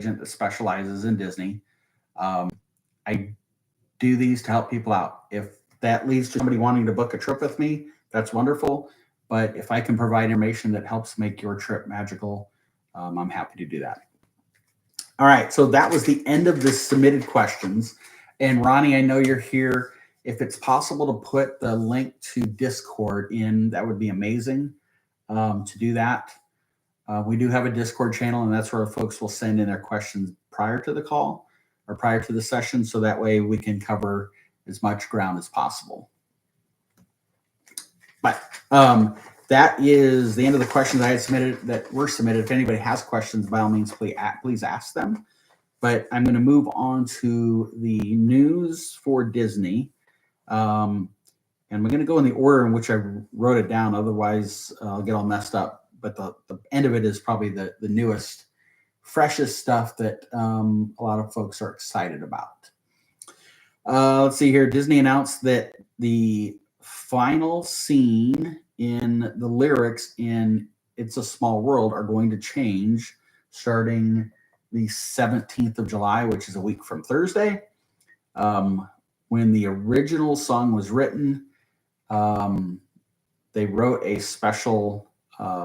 agent that specializes in Disney. I do these to help people out. If that leads to somebody wanting to book a trip with me, that's wonderful. But if I can provide information that helps make your trip magical, I'm happy to do that. All right, so that was the end of the submitted questions. And Ronnie, I know you're here. If it's possible to put the link to Discord in, that would be amazing to do that. We do have a Discord channel, and that's where folks will send in their questions prior to the call or prior to the session, so that way we can cover as much ground as possible. But that is the end of the questions I had submitted that were submitted. If anybody has questions, by all means, please ask them. But I'm going to move on to the news for Disney. And we're going to go in the order in which I wrote it down. Otherwise, I'll get all messed up. But the end of it is probably the newest, freshest stuff that a lot of folks are excited about. Let's see here. Disney announced that the final scene in the lyrics in It's a Small World are going to change starting the 17th of July, which is a week from Thursday. When the original song was written, they wrote a special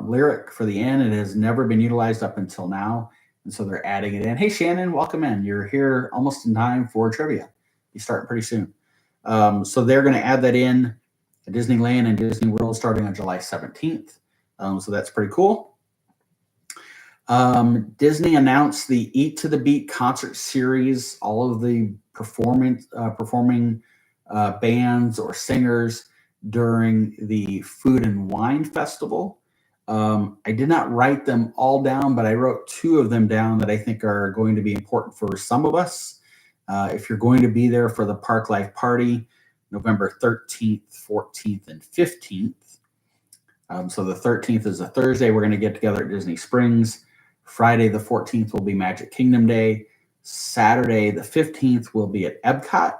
lyric for the end. It has never been utilized up until now, and so they're adding it in. Hey, Shannon, welcome in. You're here almost in time for trivia. You start pretty soon. So they're going to add that in at Disneyland and Disney World starting on July 17th. So that's pretty cool. Disney announced the Eat to the Beat concert series. All of the performing bands or singers during the Food and Wine Festival. I did not write them all down, but I wrote two of them down that I think are going to be important for some of us. If you're going to be there for the Park Life Party, November 13th, 14th, and 15th. So the 13th is a Thursday. We're going to get together at Disney Springs. Friday the 14th will be Magic Kingdom Day. Saturday the 15th will be at Epcot.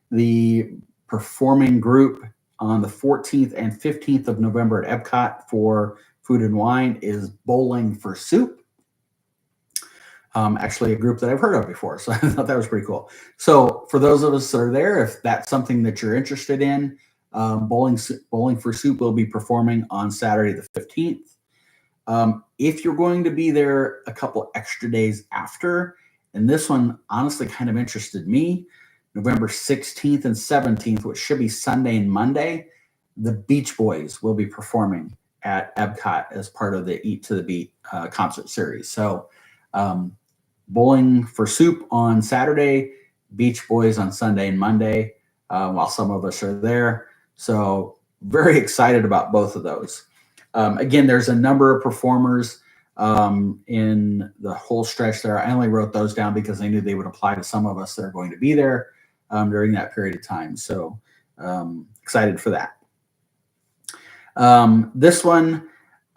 The performing group on the 14th and 15th of November at Epcot for Food and Wine is Bowling for Soup. Actually a group that I've heard of before, so I thought that was pretty cool. So for those of us that are there, if that's something that you're interested in, Bowling for Soup will be performing on Saturday the 15th. If you're going to be there a couple extra days after, and this one honestly kind of interested me, November 16th and 17th, which should be Sunday and Monday, the Beach Boys will be performing at Epcot as part of the Eat to the Beat concert series. So Bowling for Soup on Saturday, Beach Boys on Sunday and Monday, while some of us are there. So very excited about both of those. Again, there's a number of performers in the whole stretch there. I only wrote those down because I knew they would apply to some of us that are going to be there during that period of time. So excited for that. This one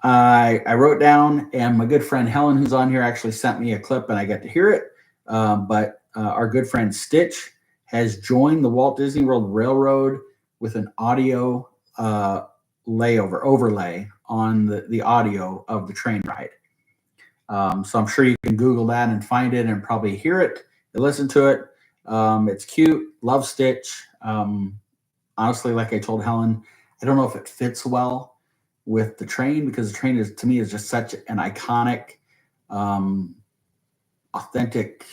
I wrote down, and my good friend Helen, who's on here, actually sent me a clip and I got to hear it. But our good friend Stitch has joined the Walt Disney World Railroad with an audio overlay on the audio of the train ride. So I'm sure you can Google that and find it and probably hear it and listen to it. It's cute. Love Stitch. Honestly, like I told Helen, I don't know if it fits well with the train, because the train is, to me, is just such an iconic, authentic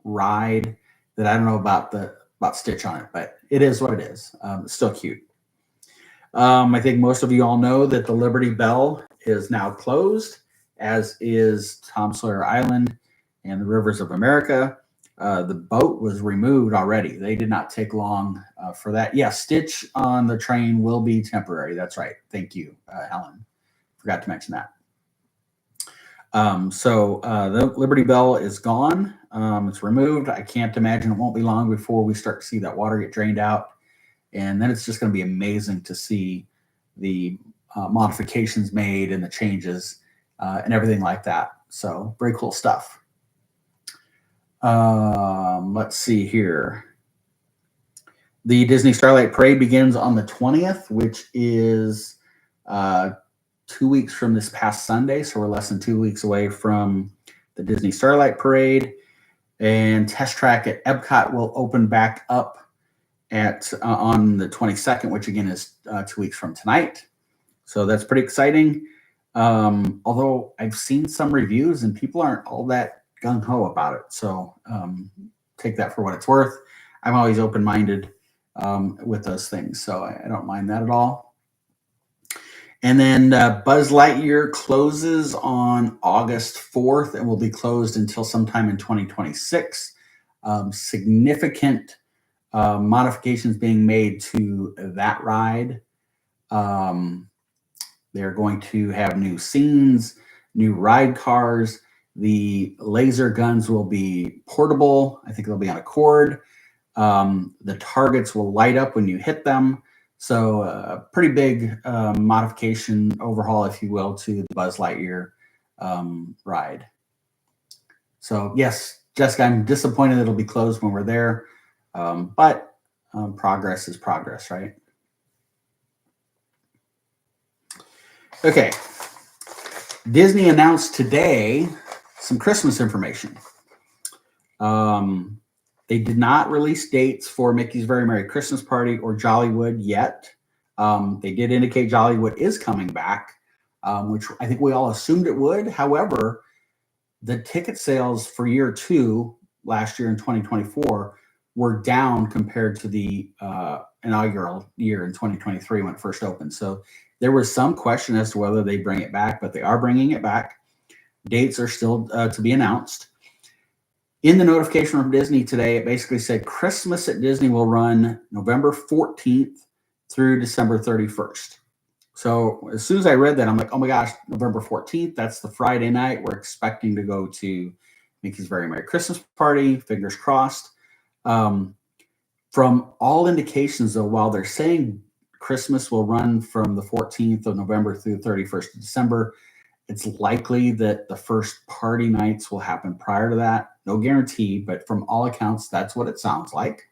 ride that I don't know about Stitch on it, but it is what it is. It's still cute. I think most of you all know that the Liberty Bell is now closed, as is Tom Sawyer Island and the Rivers of America. The boat was removed already. They did not take long for that. Yeah, Stitch on the train will be temporary. That's right. Thank you, Helen. Forgot to mention that. So the Liberty Bell is gone. It's removed. I can't imagine it won't be long before we start to see that water get drained out. And then it's just going to be amazing to see the modifications made and the changes and everything like that. So very cool stuff. Let's see here. The Disney Starlight Parade begins on the 20th, which is 2 weeks from this past Sunday. So we're less than 2 weeks away from the Disney Starlight Parade, and Test Track at Epcot will open back up at on the 22nd, which again is 2 weeks from tonight. So that's pretty exciting. Although I've seen some reviews and people aren't all that gung ho about it. So take that for what it's worth. I'm always open-minded with those things, so I don't mind that at all. And then Buzz Lightyear closes on August 4th and will be closed until sometime in 2026. Significant modifications being made to that ride. They're going to have new scenes, new ride cars. The laser guns will be portable. I think they'll be on a cord. The targets will light up when you hit them. So a pretty big modification overhaul, if you will, to the Buzz Lightyear ride. So yes, Jessica, I'm disappointed it'll be closed when we're there, but progress is progress, right? Okay. Disney announced today some Christmas information. They did not release dates for Mickey's Very Merry Christmas Party or Jollywood yet. They did indicate Jollywood is coming back, which I think we all assumed it would. However, the ticket sales for year 2 last year in 2024 were down compared to the inaugural year in 2023 when it first opened. So there was some question as to whether they bring it back, but they are bringing it back. Dates are still to be announced. In the notification from Disney today, it basically said Christmas at Disney will run November 14th through December 31st. So as soon as I read that, I'm like, oh my gosh, November 14th, that's the Friday night. We're expecting to go to Mickey's Very Merry Christmas Party, fingers crossed. From all indications, though, while they're saying Christmas will run from the 14th of November through the 31st of December, it's likely that the first party nights will happen prior to that. No guarantee, but from all accounts, that's what it sounds like.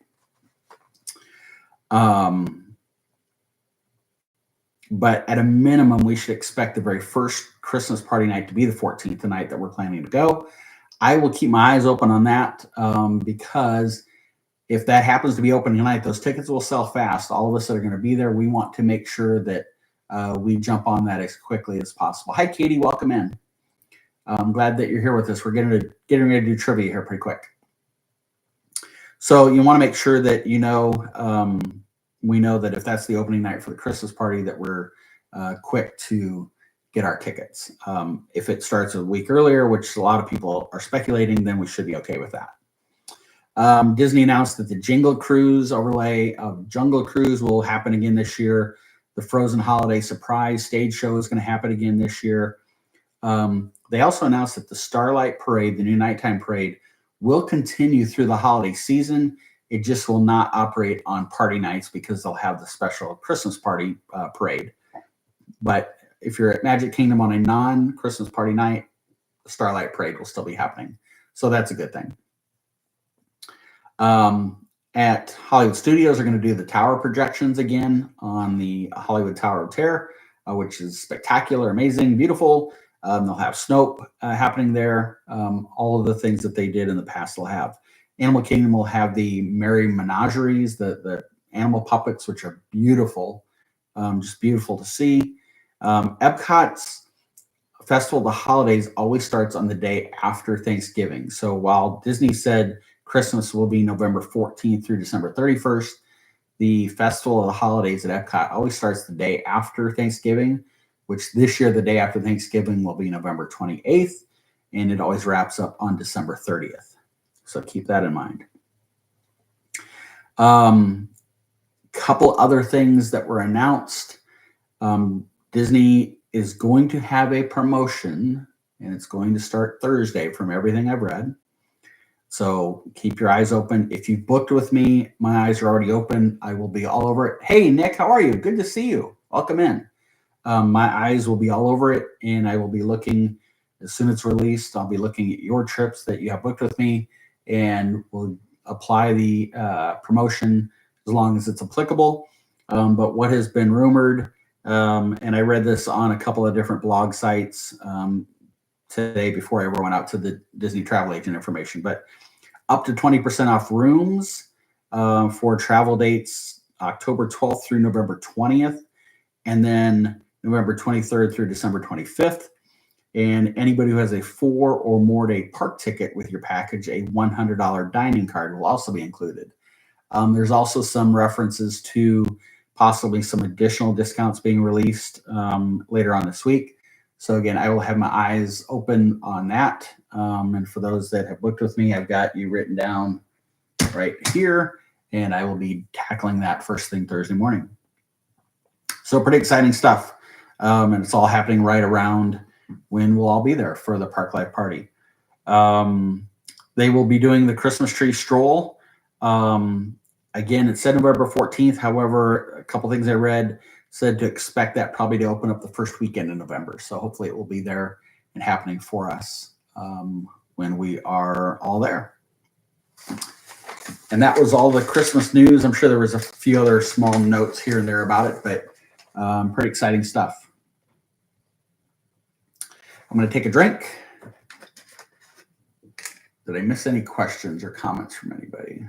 But at a minimum, we should expect the very first Christmas party night to be the 14th, the night that we're planning to go. I will keep my eyes open on that because if that happens to be open tonight, those tickets will sell fast. All of us that are going to be there, we want to make sure that we jump on that as quickly as possible. Hi, Katie. Welcome in. I'm glad that you're here with us. We're getting ready to do trivia here pretty quick. So you want to make sure that we know that if that's the opening night for the Christmas party, that we're quick to get our tickets. If it starts a week earlier, which a lot of people are speculating, then we should be okay with that. Disney announced that the Jingle Cruise overlay of Jungle Cruise will happen again this year. The Frozen Holiday Surprise stage show is going to happen again this year. They also announced that the Starlight Parade, the new nighttime parade, will continue through the holiday season. It just will not operate on party nights because they'll have the special Christmas party parade. But if you're at Magic Kingdom on a non-Christmas party night, the Starlight Parade will still be happening. So that's a good thing. At Hollywood Studios, they're going to do the tower projections again on the Hollywood Tower of Terror, which is spectacular, amazing, beautiful. They'll have Snoke happening there. All of the things that they did in the past they'll have. Animal Kingdom will have the Merry Menageries, the animal puppets, which are beautiful, just beautiful to see. Epcot's Festival of the Holidays always starts on the day after Thanksgiving. So while Disney said Christmas will be November 14th through December 31st, the Festival of the Holidays at Epcot always starts the day after Thanksgiving, which this year, the day after Thanksgiving will be November 28th, and it always wraps up on December 30th. So keep that in mind. Couple other things that were announced. Disney is going to have a promotion, and it's going to start Thursday from everything I've read. So keep your eyes open. If you booked with me, my eyes are already open. I will be all over it. Hey, Nick, how are you? Good to see you. Welcome in. My eyes will be all over it, and I will be looking, as soon as it's released, I'll be looking at your trips that you have booked with me, and we'll apply the promotion as long as it's applicable. But what has been rumored, and I read this on a couple of different blog sites, today before I ever went out to the Disney travel agent information. But up to 20% off rooms for travel dates October 12th through November 20th, and then November 23rd through December 25th. And anybody who has a 4 or more day park ticket with your package, a $100 dining card will also be included. There's also some references to possibly some additional discounts being released later on this week. So again, I will have my eyes open on that. And for those that have booked with me, I've got you written down right here, and I will be tackling that first thing Thursday morning. So pretty exciting stuff. And it's all happening right around when we'll all be there for the Park Life Party. They will be doing the Christmas tree stroll. Again, it said November 14th. However, a couple things I read said to expect that probably to open up the first weekend in November. So hopefully it will be there and happening for us when we are all there. And that was all the Christmas news. I'm sure there was a few other small notes here and there about it, but pretty exciting stuff. I'm going to take a drink. Did I miss any questions or comments from anybody?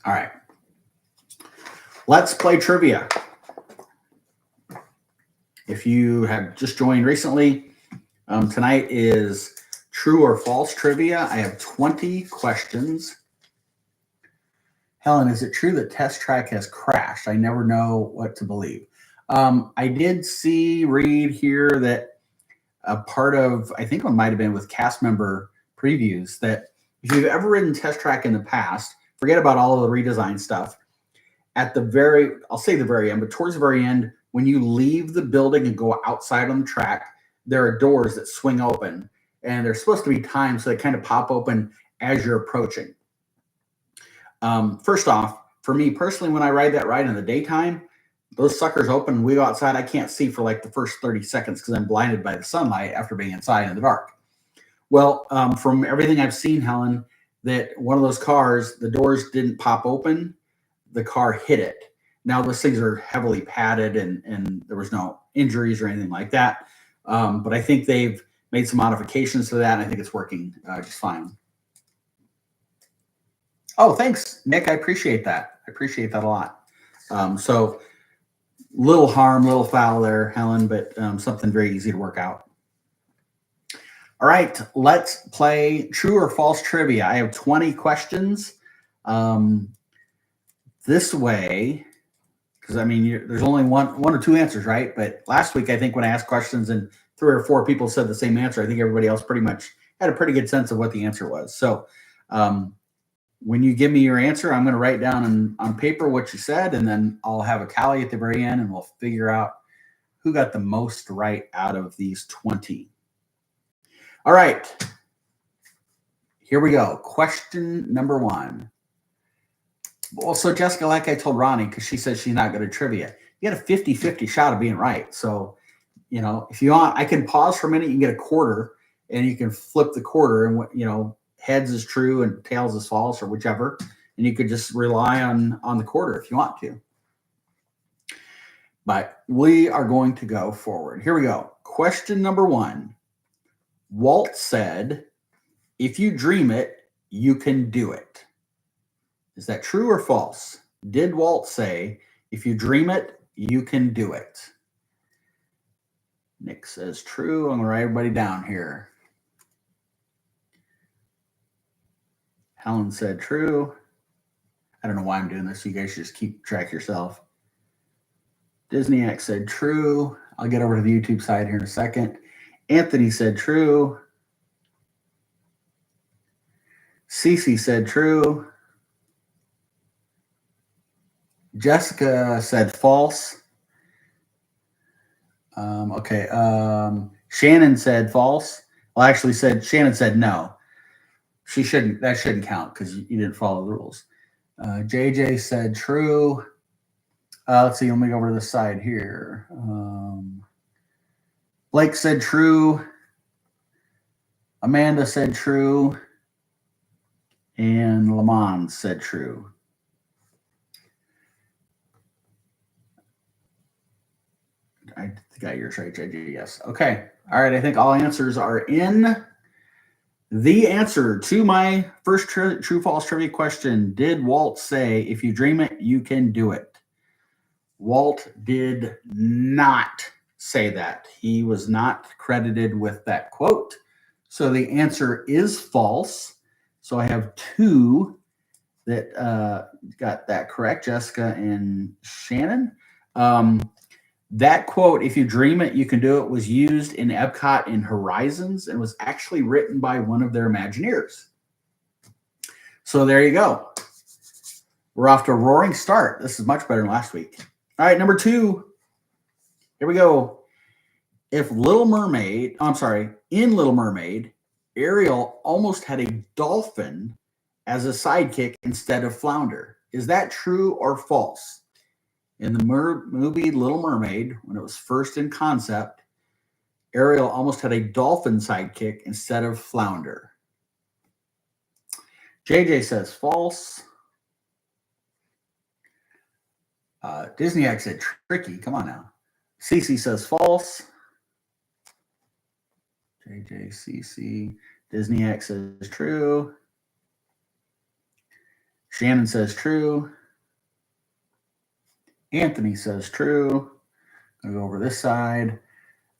All right. Let's play trivia. If you have just joined recently, tonight is true or false trivia. I have 20 questions. Helen, is it true that Test Track has crashed? I never know what to believe. I did read here that a part of, I think it might have been with cast member previews, that if you've ever ridden Test Track in the past, forget about all of the redesign stuff. At the very, I'll say the very end, but towards the very end, when you leave the building and go outside on the track, there are doors that swing open, and they're supposed to be timed so they kind of pop open as you're approaching. First off, for me personally, when I ride that ride in the daytime, those suckers open, we go outside, I can't see for like the first 30 seconds because I'm blinded by the sunlight after being inside in the dark. Well, from everything I've seen, Helen, that one of those cars, the doors didn't pop open, the car hit it. Now, those things are heavily padded and there was no injuries or anything like that. But I think they've made some modifications to that, and I think it's working just fine. Oh, thanks, Nick. I appreciate that. I appreciate that a lot. So little harm, little foul there, Helen, but something very easy to work out. All right, let's play true or false trivia. I have 20 questions. This way, because I mean, there's only one or two answers, right? But last week, I think when I asked questions and 3 or 4 people said the same answer, I think everybody else pretty much had a pretty good sense of what the answer was. So when you give me your answer, I'm going to write down on paper what you said, and then I'll have a tally at the very end, and we'll figure out who got the most right out of these 20. All right. Here we go. Question number 1. Well, so Jessica, like I told Ronnie, because she says she's not good at trivia, you get a 50-50 shot of being right. So, you know, if you want, I can pause for a minute. You can get a quarter, and you can flip the quarter, and you know, heads is true and tails is false, or whichever. And you could just rely on the quarter if you want to. But we are going to go forward. Here we go. Question number 1. Walt said, "If you dream it, you can do it." Is that true or false? Did Walt say, "If you dream it, you can do it"? Nick says true. I'm going to write everybody down here. Helen said true. I don't know why I'm doing this. You guys should just keep track yourself. Disneyac said true. I'll get over to the YouTube side here in a second. Anthony said true. Cece said true. Jessica said false. Okay. Shannon said false. Well, actually Shannon said no. That shouldn't count because you didn't follow the rules. JJ said true. Let's see. Let me go over to the side here. Blake said true. Amanda said true. And Lamont said true. I got yours right, JJ. Yes. Okay. All right. I think all answers are in. The answer to my first true false trivia question: did Walt say, "If you dream it, you can do it"? Walt did not say that. He was not credited with that quote. So the answer is false. So I have two that got that correct, Jessica and Shannon. That quote, "If you dream it, you can do it," was used in Epcot in Horizons and was actually written by one of their Imagineers. So there you go. We're off to a roaring start. This is much better than last week. All right, number 2. Here we go. In Little Mermaid, Ariel almost had a dolphin as a sidekick instead of Flounder. Is that true or false? In the movie Little Mermaid, when it was first in concept, Ariel almost had a dolphin sidekick instead of Flounder. JJ says false. Disney X said tricky. Come on now. CC says false. JJ, CC. Disney X says true. Shannon says true. Anthony says true. I'll go over this side.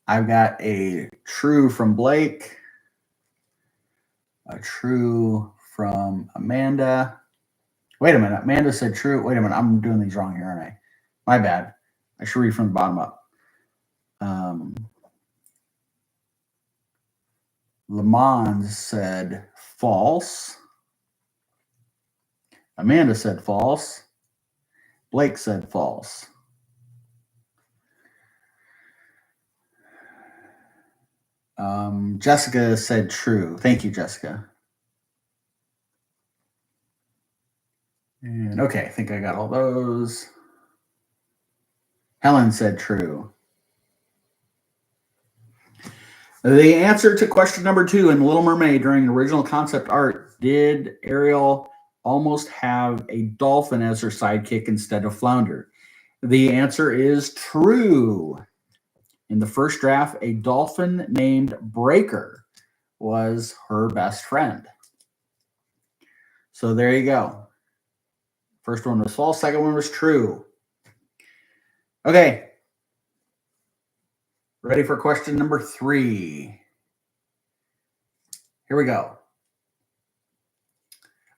I've got a true from Blake. A true from Amanda. Wait a minute. Amanda said true. Wait a minute. I'm doing these wrong here, aren't I? My bad. I should read from the bottom up. Lamont said false. Amanda said false. Blake said false. Jessica said true. Thank you, Jessica. And okay, I think I got all those. Helen said true. The answer to question number 2 in Little Mermaid during original concept art: did Ariel almost have a dolphin as her sidekick instead of Flounder? The answer is true. In the first draft, a dolphin named Breaker was her best friend. So there you go. First one was false. Second one was true. Okay. Ready for question number 3. Here we go.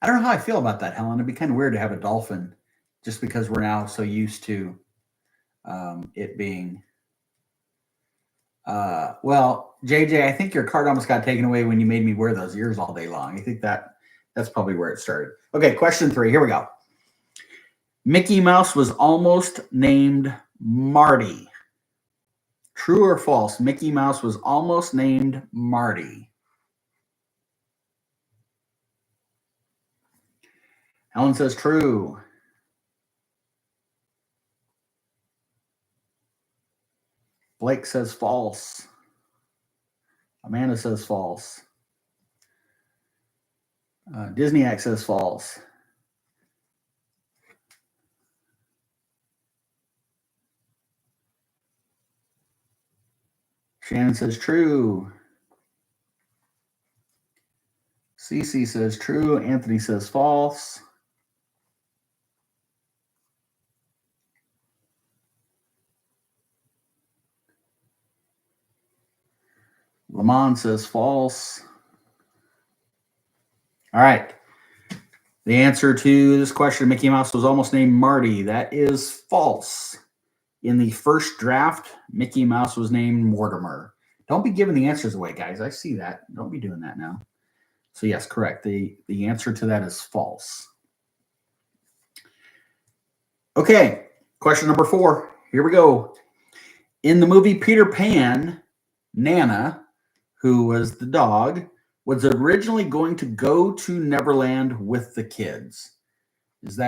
I don't know how I feel about that, Helen. It'd be kind of weird to have a dolphin just because we're now so used to it being... well, JJ, I think your card almost got taken away when you made me wear those ears all day long. I think that's probably where it started. Okay, question 3. Here we go. Mickey Mouse was almost named Marty. True or false? Mickey Mouse was almost named Marty. Helen says true. Blake says false. Amanda says false. Disney X says false. Shannon says true. CC says true. Anthony says false. Lamont says false. All right. The answer to this question: Mickey Mouse was almost named Marty. That is false. In the first draft, Mickey Mouse was named Mortimer. Don't be giving the answers away, guys. I see that. Don't be doing that now. So yes, correct. The answer to that is false. Okay, question number 4. Here we go. In the movie Peter Pan, Nana, who was the dog, was originally going to go to Neverland with the kids. Is that